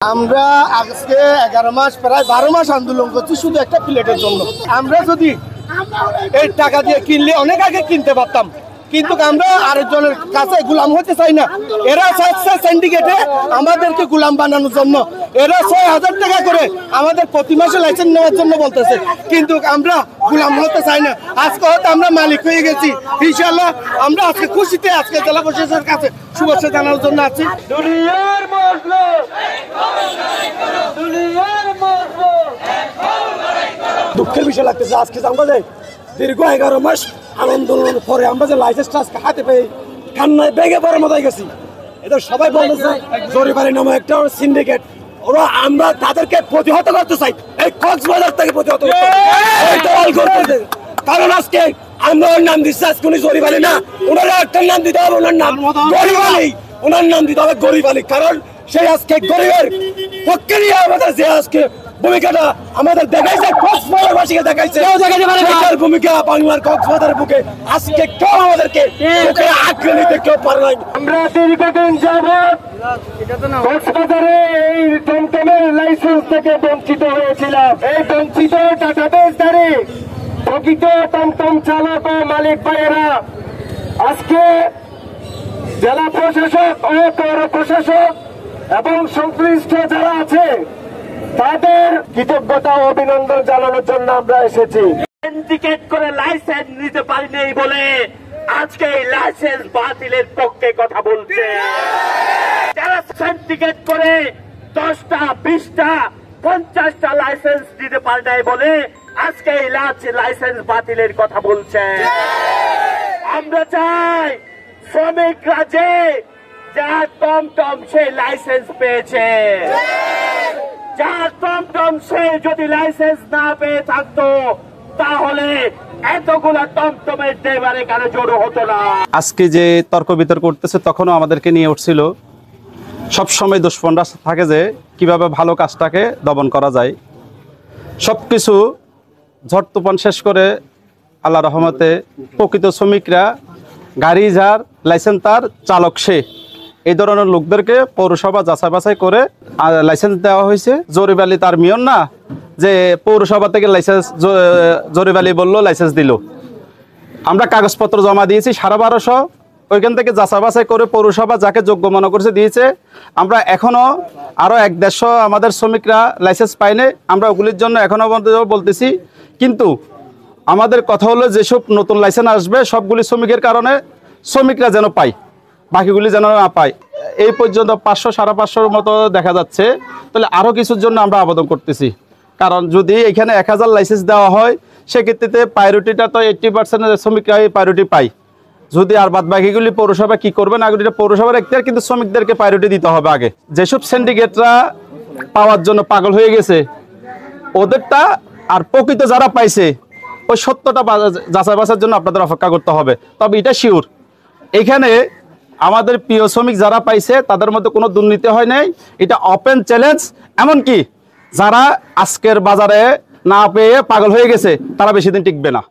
আমরা আজকে 11 মাস প্রায় 12 মাস আন্দোলন করছি শুধু একটা প্লেটের জন্য। আমরা যদি এই টাকা দিয়ে কিনলে অনেক আগে কিনতে পারতাম, কিন্তু আমরা আরেকজনের কাছে গোলাম হতে চাই না। এরা চাচ্ছে সিন্ডিকেটে আমাদেরকে গোলাম বানানোর জন্য। এরা 6,000 টাকা করে আমাদের প্রতি মাসে লাইসেন্স নেওয়ার জন্য বলতেছে, কিন্তু আমরা গোলাম হতে চাই না। আজকে হয়তো আমরা মালিক হয়ে গেছি, ইনশাআল্লাহ আমরা আজকে খুশিতে আজকে জেলা প্রশাসনের কাছে শুভেচ্ছা জানানোর জন্য আছি। দুঃখের বিষয় লাগতেছে আজকে আমরা যে দীর্ঘ 11 মাস আন্দোলনের পরে আমরা যে লাইসেন্সটা আজকে হাতে পেয়ে কান্নায় বেগে পড়ার মতো গেছি। এটা সবাই বলতেছে জরিমানা নামে একটা সিন্ডিকেট, ওরা আমরা তাদেরকে প্রতিহত করতে চাই, এই কক্সবাজার থেকে প্রতিহত করতে। কারণ আজকে আমরা ওর নাম দিচ্ছি, আজকে উনি জরিমানা না, ওনারা একটা নাম দিতে হবে, ওনার নাম গরিব আলী, ওনার নাম দিতে হবে গরিব আলী। কারণ সেই আজকে গরিবের পক্ষে নিয়ে আমাদের যে আজকে ভূমিকাটা আমাদের দেখাইছে, কক্সবাজারবাসীকে দেখাইছে সেটার ভূমিকা বাংলার কক্সবাজারের বুকে আজকে কেউ আমাদেরকে আঁকড়ে নিতে কেউ পারে নাই। আমরা দীর্ঘদিন যাবৎ কক্সবাজারে এই টমটমের লাইসেন্স থেকে বঞ্চিত হয়েছিলাম। এই বঞ্চিত ডাটাবেসধারী প্রকৃত টমটম চালক ও মালিক ভাইয়েরা আজকে জেলা প্রশাসক ও পৌর প্রশাসক এবং সংশ্লিষ্ট যারা আছে তাদের কৃতজ্ঞতা ও অভিনন্দন জানানোর জন্য আমরা এসেছি। সিন্ডিকেট করে লাইসেন্স নিতে পারিনি বলে আজকে এই লাইসেন্স বাতিলের পক্ষে কথা বলছে। যারা সিন্ডিকেট করে 10টা 20টা 50টা লাইসেন্স দিতে পারে নাই বলে আজকে এই লাইসেন্স বাতিলের কথা বলছে। আমরা চাই শ্রমিকরা যে যার টমটম সে লাইসেন্স পেয়েছে, যার টমটম সে যদি লাইসেন্স না পেয়ে থাকতো তাহলে এতগুলা টমটমের ড্রাইভার এখানে জড়ো হতো না। আজকে যে তর্ক বিতর্ক করতেছে তখনও আমাদেরকে নিয়ে উঠছিল, সবসময় দুষ্পন্ডা থাকে যে কিভাবে ভালো কাজটাকে দমন করা যায়। সবকিছু ঝড় তুফান শেষ করে আল্লাহ রহমতে প্রকৃত শ্রমিকরা, গাড়ি যার লাইসেন্স তার, চালক সে, এই ধরনের লোকদেরকে পৌরসভা যাচাই বাছাই করে লাইসেন্স দেওয়া হয়েছে। জরিমালি তার মিয়ন না যে পৌরসভা থেকে লাইসেন্স জরিমালি বললো লাইসেন্স দিল। আমরা কাগজপত্র জমা দিয়েছি 1250, ওইখান থেকে যাচাই বাছাই করে পৌরসভা যাকে যোগ্য মনে করছে দিয়েছে। আমরা এখনও আরও 1-150 আমাদের শ্রমিকরা লাইসেন্স পাইনি, আমরা ওগুলির জন্য এখনও বলতেছি। কিন্তু আমাদের কথা হলো যেসব নতুন লাইসেন্স আসবে সবগুলি শ্রমিকের কারণে শ্রমিকরা যেন পায়, বাকিগুলি যেন না পায়। এই পর্যন্ত 500-550 মতো দেখা যাচ্ছে, তাহলে আরও কিছুর জন্য আমরা আবেদন করতেছি। কারণ যদি এখানে 1000 লাইসেন্স দেওয়া হয় সেক্ষেত্রে প্রায়োরিটিটা তো 80% শ্রমিকরাই প্রায়োরিটি পায়। যদি আর বাদ বাকিগুলি পৌরসভা কি করবে না, এটা পৌরসভার এখতিয়ার, কিন্তু শ্রমিকদেরকে প্রায়োরিটি দিতে হবে আগে। যেসব সিন্ডিকেটরা পাওয়ার জন্য পাগল হয়ে গেছে ওদেরটা, আর প্রকৃত যারা পাইছে ওই সত্যটা যাচাই বাছাইয়ের জন্য আপনাদের অপেক্ষা করতে হবে। তবে এটা শিওর এখানে আমাদের প্রিয় শ্রমিক যারা পাইছে তাদের মধ্যে কোনো দুর্নীতি হয় নাই, এটা ওপেন চ্যালেঞ্জ। এমনকি যারা আজকের বাজারে না পেয়ে পাগল হয়ে গেছে তারা বেশি দিন টিকবে না।